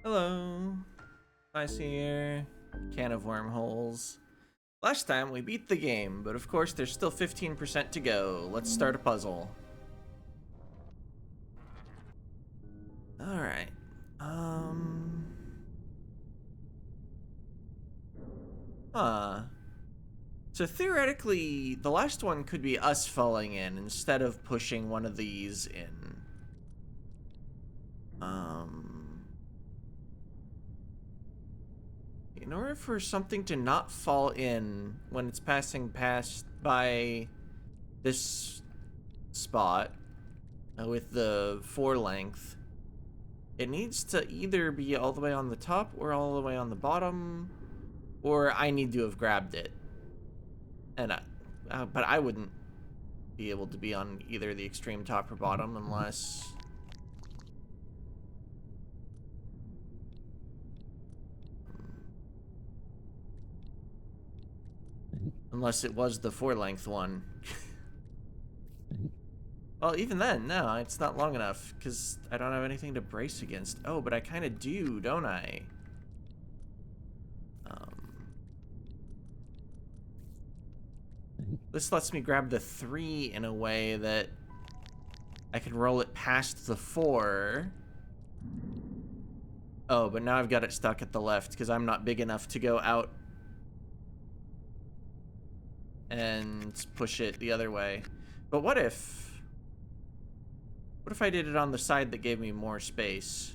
Hello, Ice here. Can of wormholes. Last time we beat the game, but of course there's still 15% to go. Let's start a puzzle. Alright. Um. Huh. So theoretically, the last one could be us falling in instead of pushing one of these in. In order for something to not fall in when it's passing past by this spot, with the 4 length, it needs to either be all the way on the top or all the way on the bottom, or I need to have grabbed it. And but I wouldn't be able to be on either the extreme top or bottom unless it was the 4 length one. Well, even then, no, it's not long enough because I don't have anything to brace against. Oh, but I kind of do, don't I? This lets me grab the 3 in a way that I can roll it past the 4. Oh, but now I've got it stuck at the left because I'm not big enough to go out and push it the other way. But what if I did it on the side that gave me more space?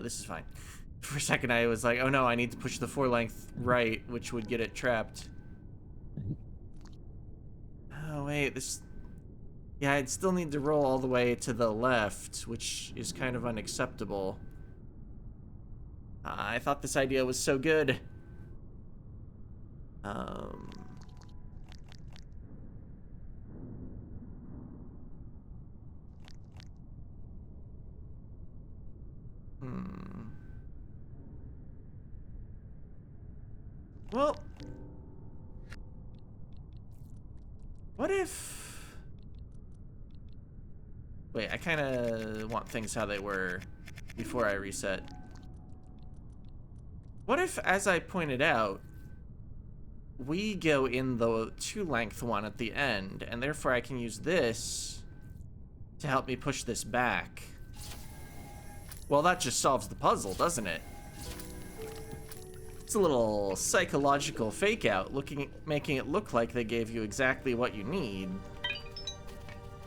This is fine. For a second I was like, oh no, I need to push the 4 length right, which would get it trapped. Oh wait, this... Yeah, I'd still need to roll all the way to the left, which is kind of unacceptable. I thought this idea was so good. Well, what if... Wait, I kind of want things how they were before I reset. What if, as I pointed out, we go in the 2 length one at the end, and therefore I can use this to help me push this back? Well, that just solves the puzzle, doesn't it? It's a little psychological fake out, making it look like they gave you exactly what you need,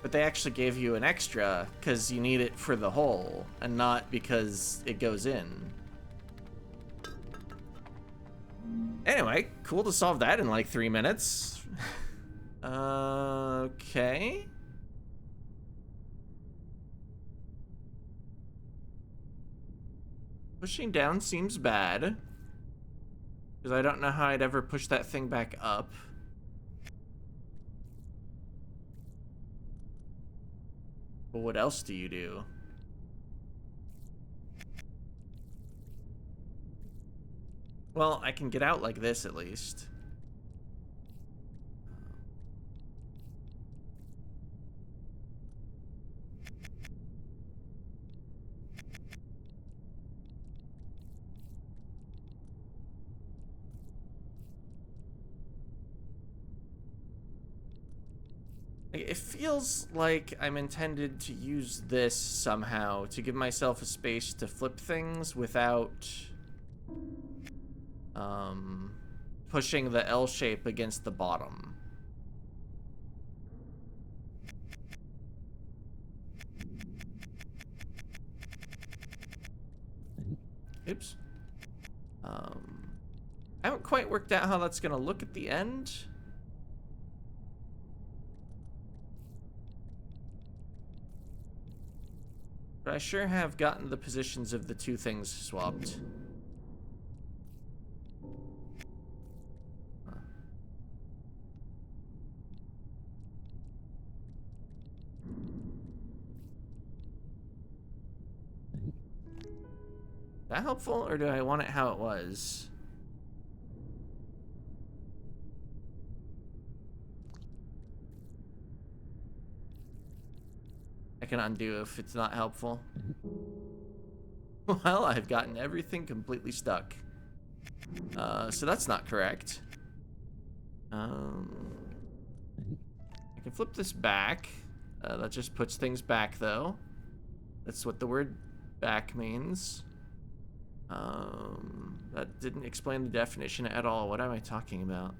but they actually gave you an extra because you need it for the hole and not because it goes in. Anyway, cool to solve that in like 3 minutes. Okay. Pushing down seems bad, because I don't know how I'd ever push that thing back up. But what else do you do? Well, I can get out like this at least. It feels like I'm intended to use this somehow to give myself a space to flip things without pushing the L shape against the bottom. Oops. I haven't quite worked out how that's gonna look at the end. But I sure have gotten the positions of the 2 things swapped. Is that helpful, or do I want it how it was? I can undo if it's not helpful. Well, I've gotten everything completely stuck. So that's not correct. I can flip this back. That just puts things back, though. That's what the word back means. That didn't explain the definition at all. What am I talking about?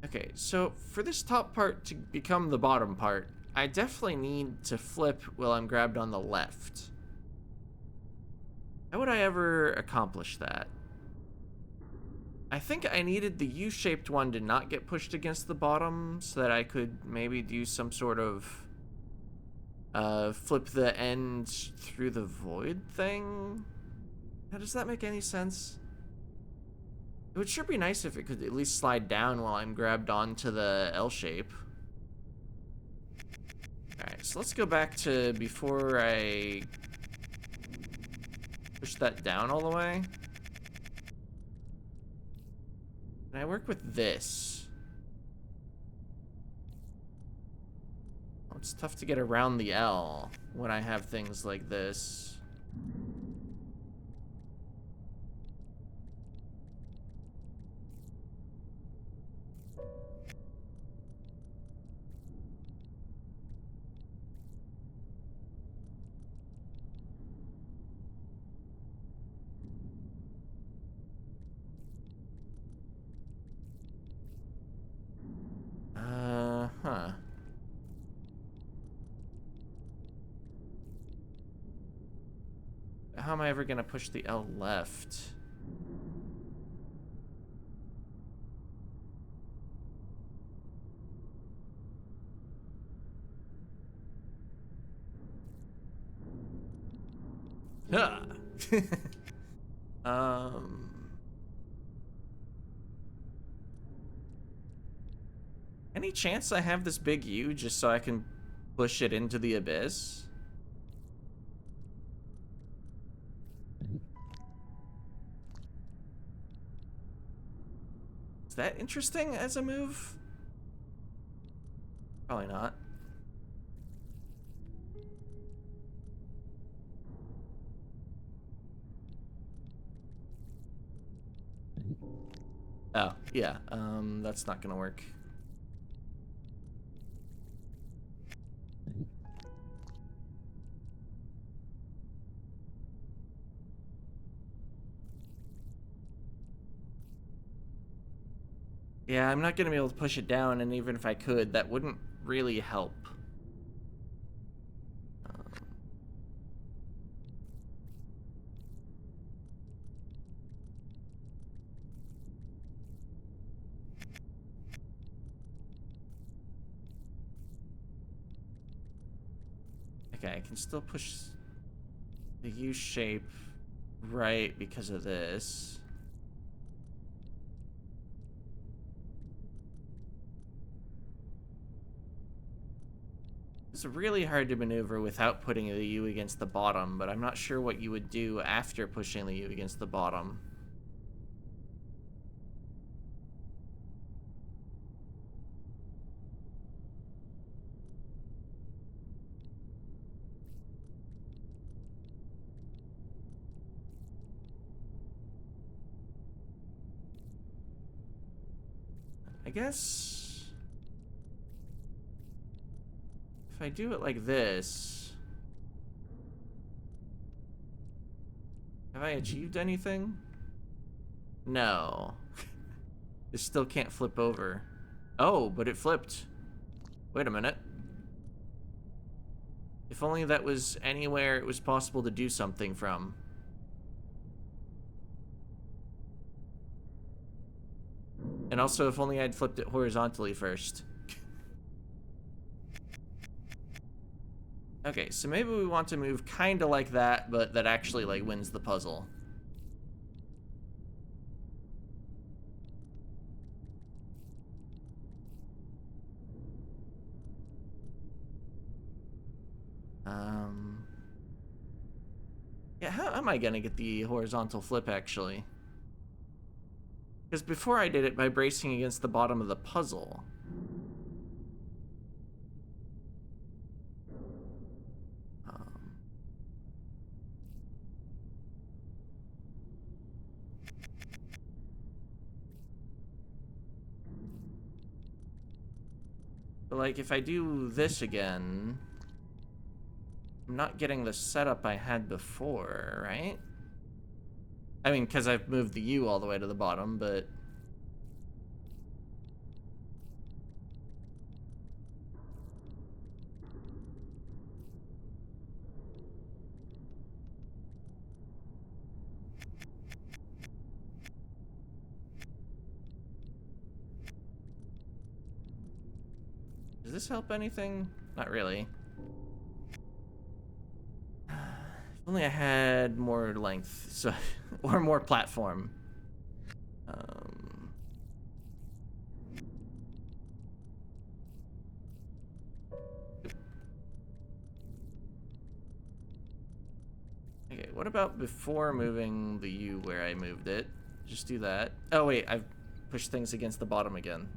Okay, so for this top part to become the bottom part, I definitely need to flip while I'm grabbed on the left. How would I ever accomplish that? I think I needed the U-shaped one to not get pushed against the bottom so that I could maybe do some sort of flip the end through the void thing. Now, does that make any sense? It would sure be nice if it could at least slide down while I'm grabbed onto the L shape. Alright, so let's go back to before I push that down all the way. Can I work with this? Oh, it's tough to get around the L when I have things like this. Huh. How am I ever gonna push the L left? Huh. Any chance I have this big U just so I can push it into the abyss? Is that interesting as a move? Probably not. Oh, yeah. That's not gonna work. Yeah, I'm not gonna be able to push it down, and even if I could, that wouldn't really help. Okay, I can still push the U shape right because of this. It's really hard to maneuver without putting the U against the bottom, but I'm not sure what you would do after pushing the U against the bottom. I guess if I do it like this, have I achieved anything? No. It still can't flip over. Oh, but it flipped. Wait a minute. If only that was anywhere it was possible to do something from. And also, if only I'd flipped it horizontally first. Okay, so maybe we want to move kind of like that, but that actually, like, wins the puzzle. Yeah, how am I gonna get the horizontal flip, actually? Because before I did it by bracing against the bottom of the puzzle. But like, if I do this again, I'm not getting the setup I had before, right? I mean, because I've moved the U all the way to the bottom, but... Does this help anything? Not really. If only I had more length, so or more platform. Okay, what about before moving the U where I moved it? Just do that. Oh wait, I've pushed things against the bottom again.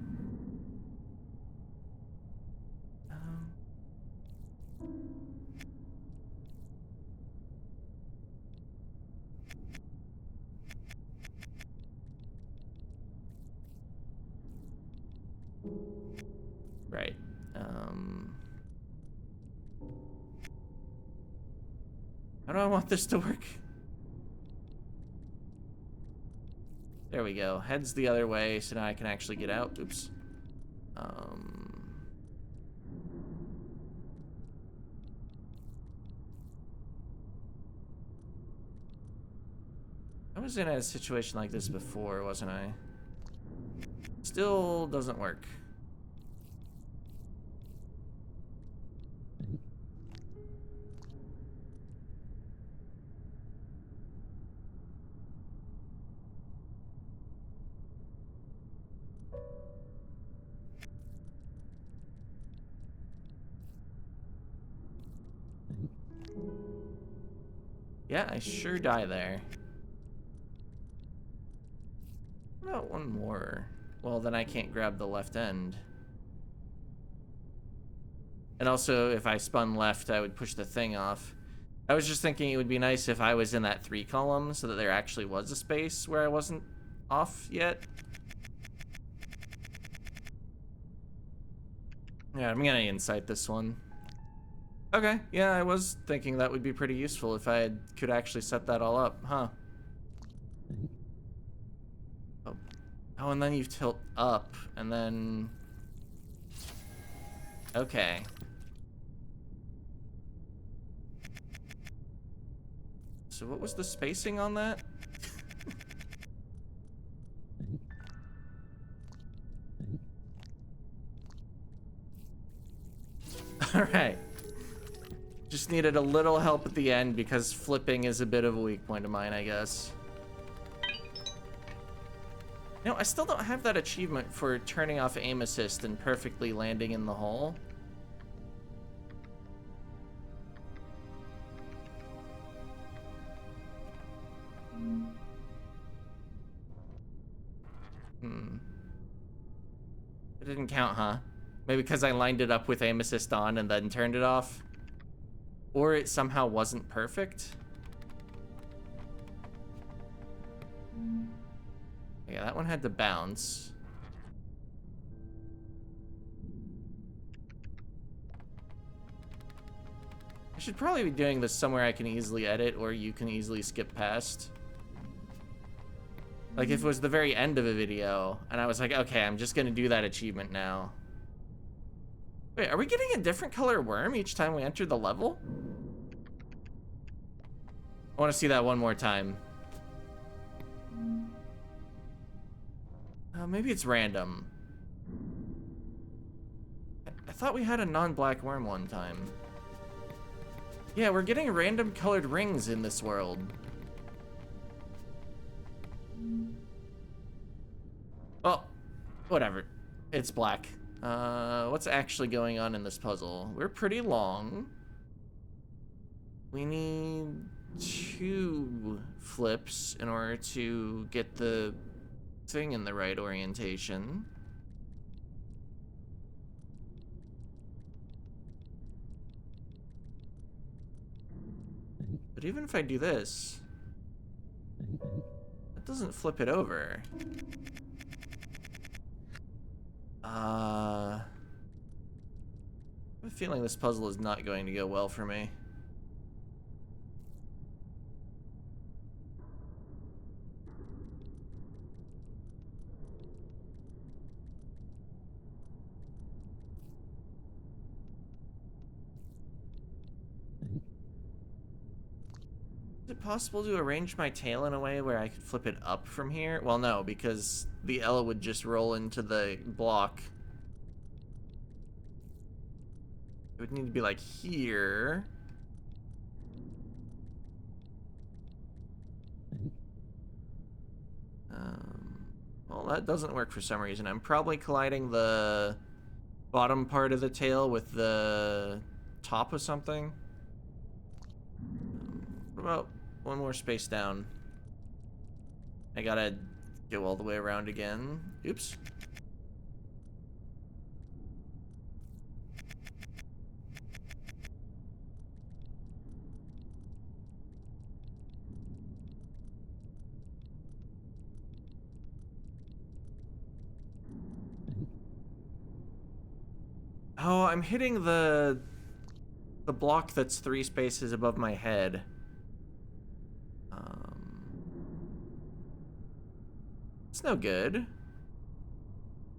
Right. How do I want this to work? There we go. Head's the other way, so now I can actually get out. Oops. I was in a situation like this before, wasn't I? Still doesn't work. Yeah, I sure die there. What about one more? Well, then I can't grab the left end. And also, if I spun left, I would push the thing off. I was just thinking it would be nice if I was in that 3 column so that there actually was a space where I wasn't off yet. Yeah, I'm gonna insight this one. Okay, yeah, I was thinking that would be pretty useful if I could actually set that all up, huh? Oh, and then you tilt up, and then... Okay. So what was the spacing on that? Alright. Just needed a little help at the end because flipping is a bit of a weak point of mine, I guess. No, I still don't have that achievement for turning off aim assist and perfectly landing in the hole. It didn't count, huh? Maybe because I lined it up with aim assist on and then turned it off? Or it somehow wasn't perfect? Yeah, that one had to bounce. I should probably be doing this somewhere I can easily edit or you can easily skip past. Like if it was the very end of a video and I was like, okay, I'm just gonna do that achievement now. Wait, are we getting a different color worm each time we enter the level? I want to see that one more time. Maybe it's random. I thought we had a non-black worm one time. Yeah, we're getting random colored rings in this world. Well, whatever. It's black. What's actually going on in this puzzle? We're pretty long. We need 2 flips in order to get the thing in the right orientation. But even if I do this, that doesn't flip it over. feeling this puzzle is not going to go well for me. Is it possible to arrange my tail in a way where I could flip it up from here? Well, no, because the L would just roll into the block. It would need to be like here. Well, that doesn't work for some reason. I'm probably colliding the bottom part of the tail with the top of something. What about one more space down? I gotta go all the way around again. Oops. Oh, I'm hitting the block that's 3 spaces above my head. It's no good.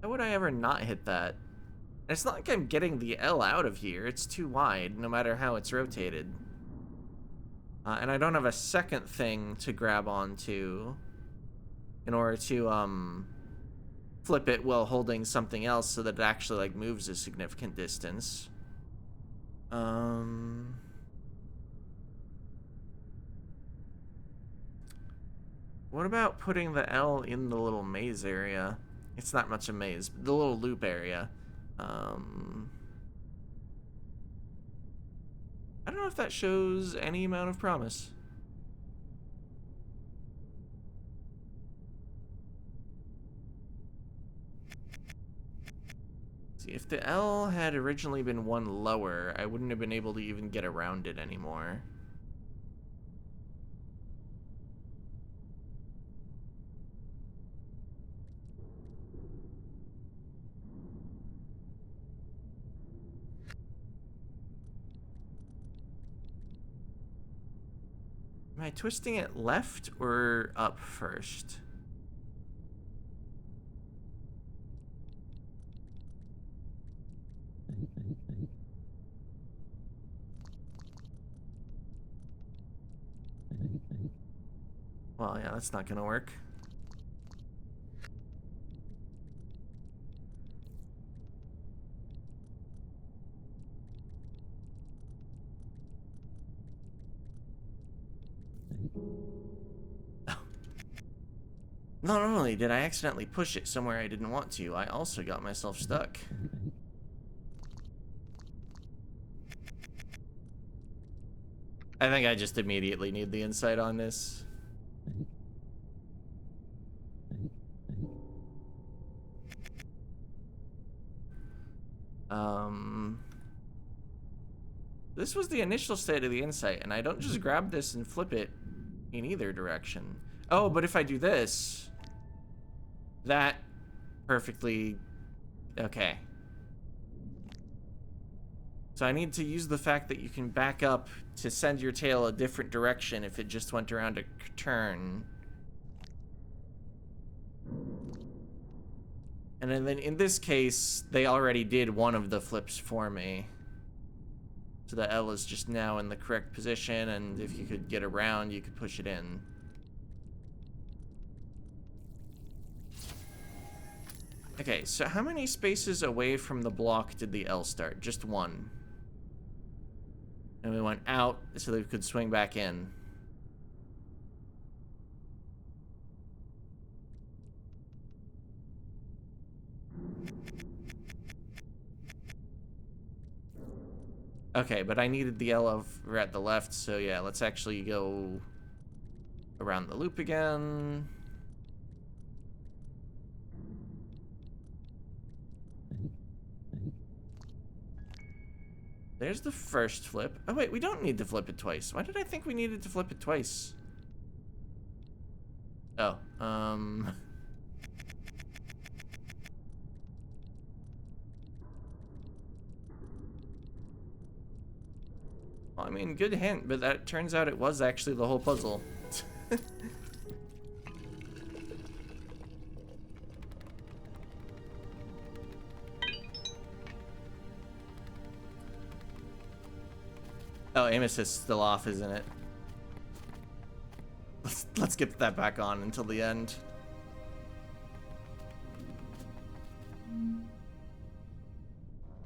How would I ever not hit that? And it's not like I'm getting the L out of here. It's too wide, no matter how it's rotated. And I don't have a second thing to grab onto in order to, flip it while holding something else so that it actually, like, moves a significant distance. What about putting the L in the little maze area? It's not much a maze, but the little loop area. I don't know if that shows any amount of promise. See, if the L had originally been one lower, I wouldn't have been able to even get around it anymore. Am I twisting it left or up first? Well, yeah, that's not gonna work. Not only did I accidentally push it somewhere I didn't want to, I also got myself stuck. I think I just immediately need the insight on this. This was the initial state of the insight, and I don't just grab this and flip it in either direction. Oh, but if I do this, that perfectly... Okay. So I need to use the fact that you can back up to send your tail a different direction if it just went around a turn. And then in this case, they already did one of the flips for me. So the L is just now in the correct position, and if you could get around, you could push it in. Okay, so how many spaces away from the block did the L start? Just one. And we went out so that we could swing back in. Okay, but I needed the L over at the left, so yeah, let's actually go around the loop again. There's the first flip. Oh wait, we don't need to flip it twice. Why did I think we needed to flip it twice? Oh, I mean, good hint, but that turns out it was actually the whole puzzle. Oh, aim assist's still off, isn't it? Let's get that back on until the end.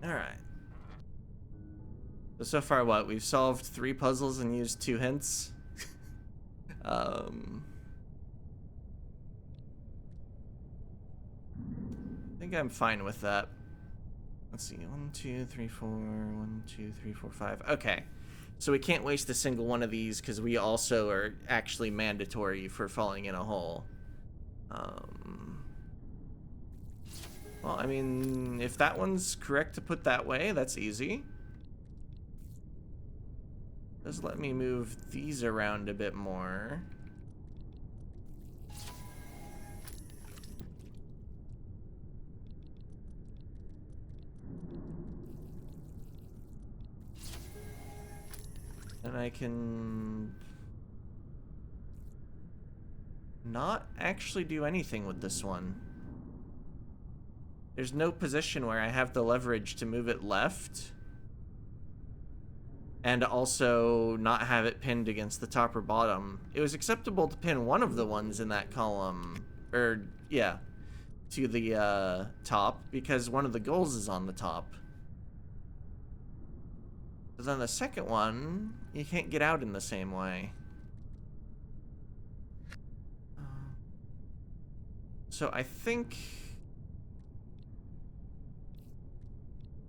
Alright. So far what? We've solved 3 puzzles and used 2 hints. I think I'm fine with that. Let's see, 1, 2, 3, 4, 1, 2, 3, 4, 5. Okay. So we can't waste a single one of these because we also are actually mandatory for falling in a hole. Well, I mean, if that one's correct to put that way, that's easy. Just let me move these around a bit more. And I can not actually do anything with this one. There's no position where I have the leverage to move it left and also not have it pinned against the top or bottom. It was acceptable to pin one of the ones in that column, or yeah, to the top because one of the goals is on the top. But then the second one, you can't get out in the same way. So I think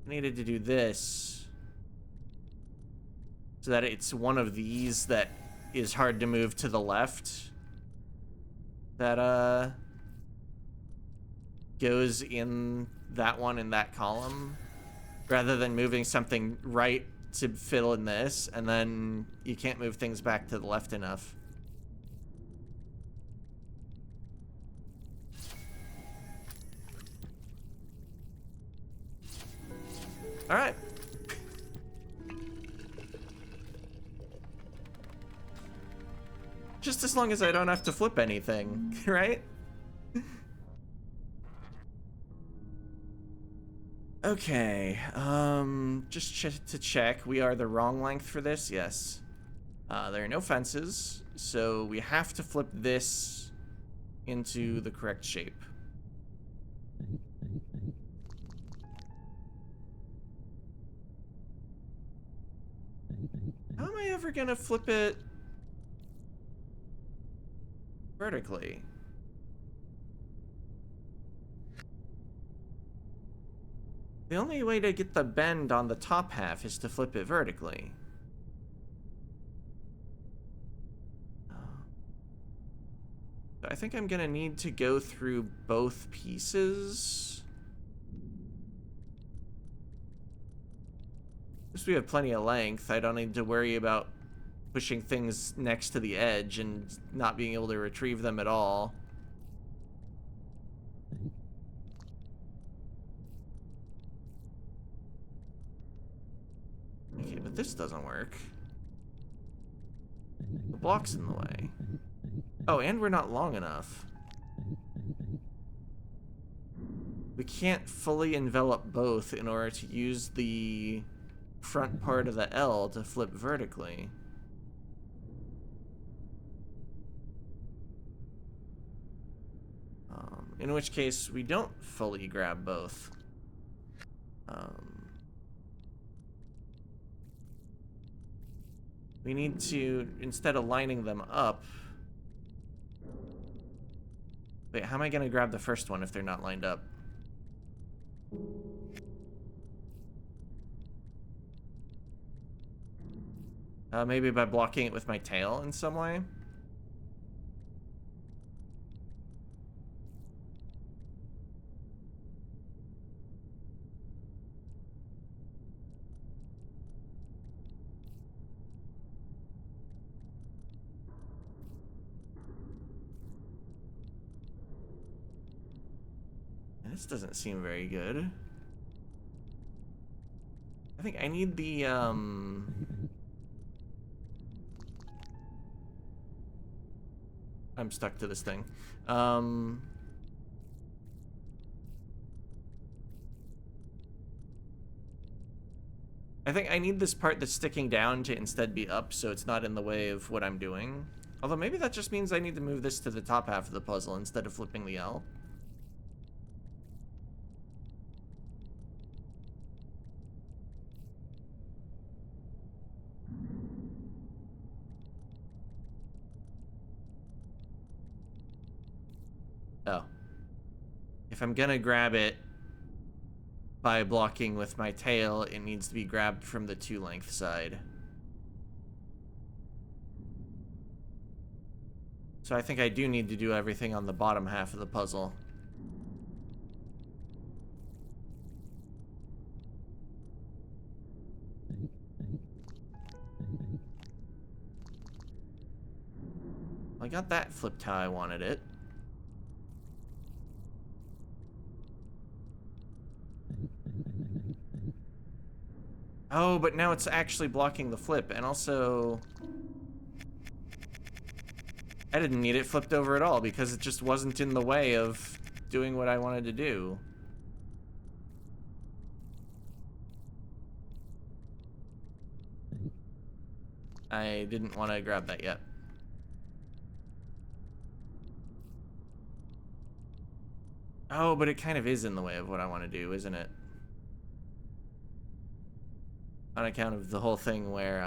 I needed to do this so that it's one of these that is hard to move to the left that goes in that one in that column rather than moving something right to fill in this, and then you can't move things back to the left enough. All right. Just as long as I don't have to flip anything, right? Okay, just to check, we are the wrong length for this, yes. There are no fences, so we have to flip this into the correct shape. How am I ever gonna flip it vertically? The only way to get the bend on the top half is to flip it vertically. I think I'm gonna need to go through both pieces. Since we have plenty of length, I don't need to worry about pushing things next to the edge and not being able to retrieve them at all. Okay, but this doesn't work. The block's in the way. Oh, and we're not long enough. We can't fully envelop both in order to use the front part of the L to flip vertically. In which case, we don't fully grab both. We need to, instead of lining them up... Wait, how am I gonna grab the first one if they're not lined up? Maybe by blocking it with my tail in some way? This doesn't seem very good. I think I need the, I'm stuck to this thing. I think I need this part that's sticking down to instead be up so it's not in the way of what I'm doing. Although maybe that just means I need to move this to the top half of the puzzle instead of flipping the L. Oh. If I'm gonna grab it by blocking with my tail, it needs to be grabbed from the 2-length side. So I think I do need to do everything on the bottom half of the puzzle. I got that flipped how I wanted it. Oh, but now it's actually blocking the flip, and also I didn't need it flipped over at all because it just wasn't in the way of doing what I wanted to do. I didn't want to grab that yet. Oh, but it kind of is in the way of what I want to do, isn't it? On account of the whole thing where,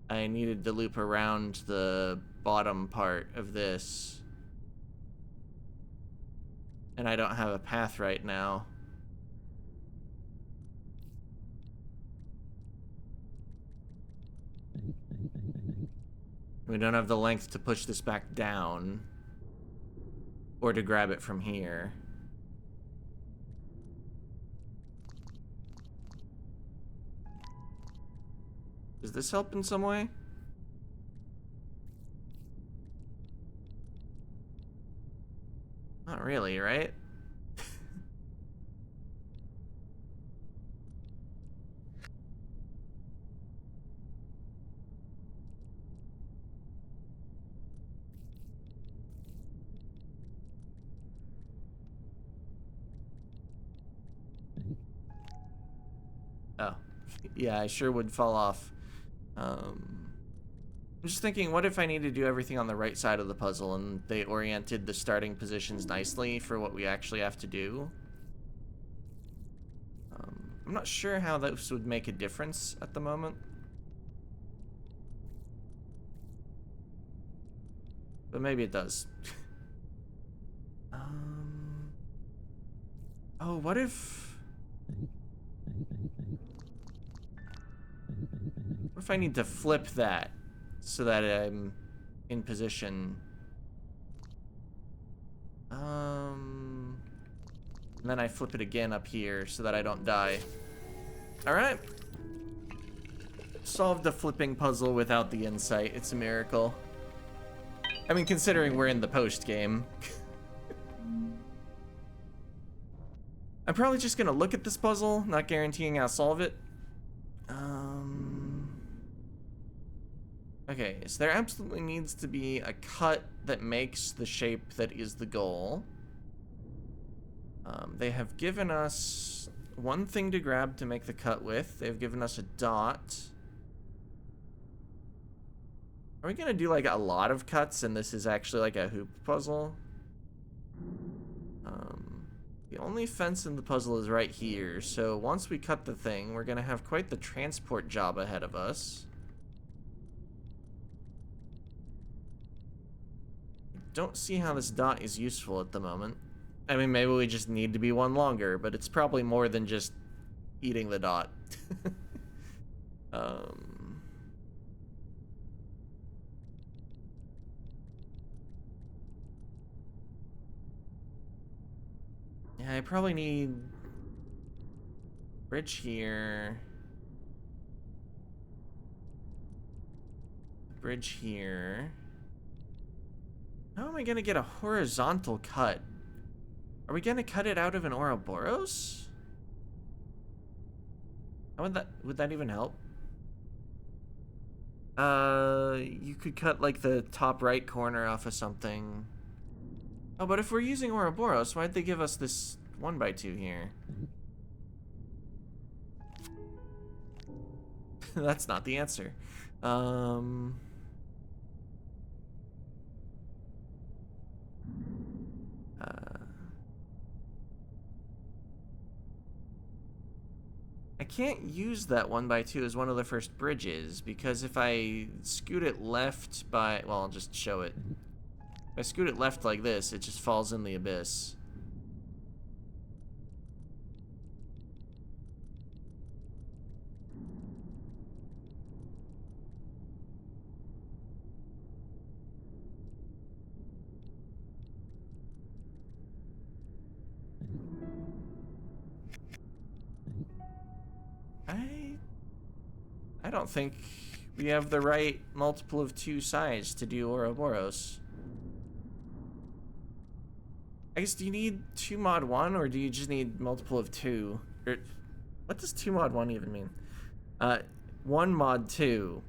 I needed to loop around the bottom part of this. And I don't have a path right now. We don't have the length to push this back down. Or to grab it from here. Does this help in some way? Not really, right? Oh. Yeah, I sure would fall off. I'm just thinking, what if I need to do everything on the right side of the puzzle and they oriented the starting positions nicely for what we actually have to do? I'm not sure how this would make a difference at the moment. But maybe it does. Oh, what if... What if I need to flip that so that I'm in position? And then I flip it again up here so that I don't die. Alright. Solved the flipping puzzle without the insight. It's a miracle. I mean, considering we're in the post game. I'm probably just gonna look at this puzzle, not guaranteeing I'll solve it. Okay, so there absolutely needs to be a cut that makes the shape that is the goal. They have given us one thing to grab to make the cut with. They've given us a dot. Are we gonna do like a lot of cuts and this is actually like a hoop puzzle? The only fence in the puzzle is right here, so once we cut the thing, we're gonna have quite the transport job ahead of us. Don't see how this dot is useful at the moment. I mean, maybe we just need to be one longer, but it's probably more than just eating the dot. Yeah, I probably need bridge here. Bridge here. How am I gonna get a horizontal cut? Are we gonna cut it out of an Ouroboros? How would that even help? You could cut like the top right corner off of something. Oh, but if we're using Ouroboros, why'd they give us this 1x2 here? That's not the answer. I can't use that 1x2 as one of the first bridges because if I scoot it left by, well, I'll just show it. If I scoot it left like this, it just falls in the abyss. I don't think we have the right multiple of 2 size to do Ouroboros. I guess, do you need 2 mod 1 or do you just need multiple of 2? Or, what does 2 mod 1 even mean? 1 mod 2.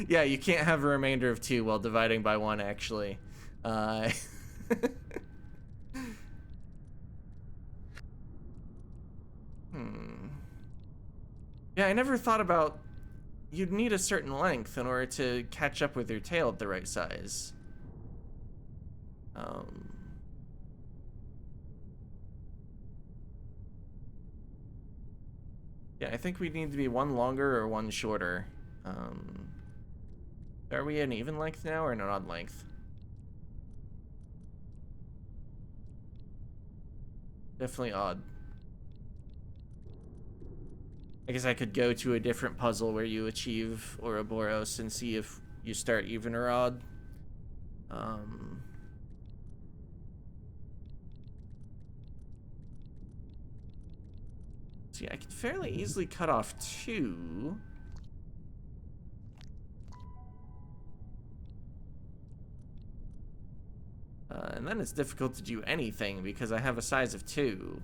Yeah, you can't have a remainder of 2 while dividing by 1, actually. Yeah, I never thought about you'd need a certain length in order to catch up with your tail at the right size. Yeah, I think we need to be 1 longer or 1 shorter. Are we an even length now or an odd length? Definitely odd. I guess I could go to a different puzzle where you achieve Ouroboros and see if you start even or odd. See, I could fairly easily cut off 2. And then it's difficult to do anything because I have a size of 2.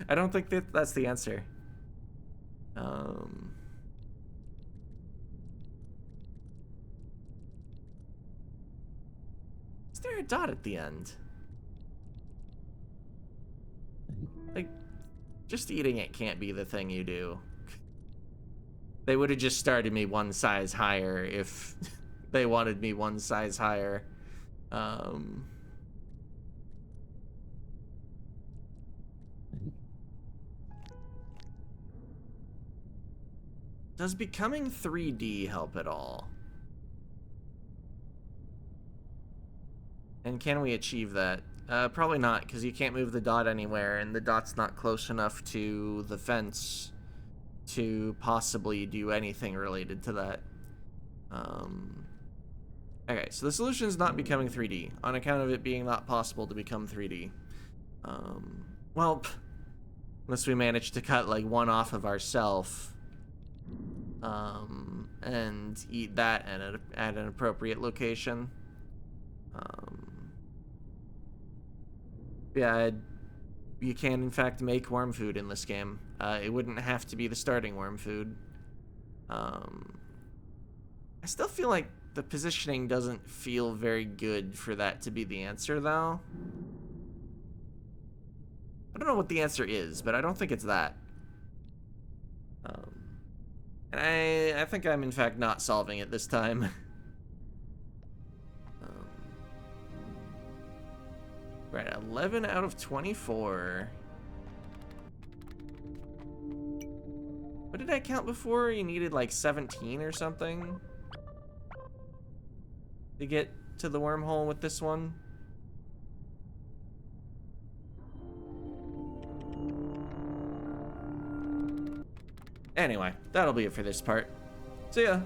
I don't think that's the answer. Is there a dot at the end? Like, just eating it can't be the thing you do. They would have just started me 1 size higher if they wanted me 1 size higher. Does becoming 3D help at all? And can we achieve that? Probably not, because you can't move the dot anywhere, and the dot's not close enough to the fence to possibly do anything related to that. Okay, so the solution is not becoming 3D, on account of it being not possible to become 3D. Well, unless we manage to cut like 1 off of ourself, and eat that at an appropriate location. Yeah, you can in fact make worm food in this game. It wouldn't have to be the starting worm food. I still feel like the positioning doesn't feel very good for that to be the answer, though. I don't know what the answer is, but I don't think it's that. And I think I'm in fact not solving it this time. Right, 11 out of 24. What did I count before? You needed like 17 or something to get to the wormhole with this one. Anyway, that'll be it for this part. See ya.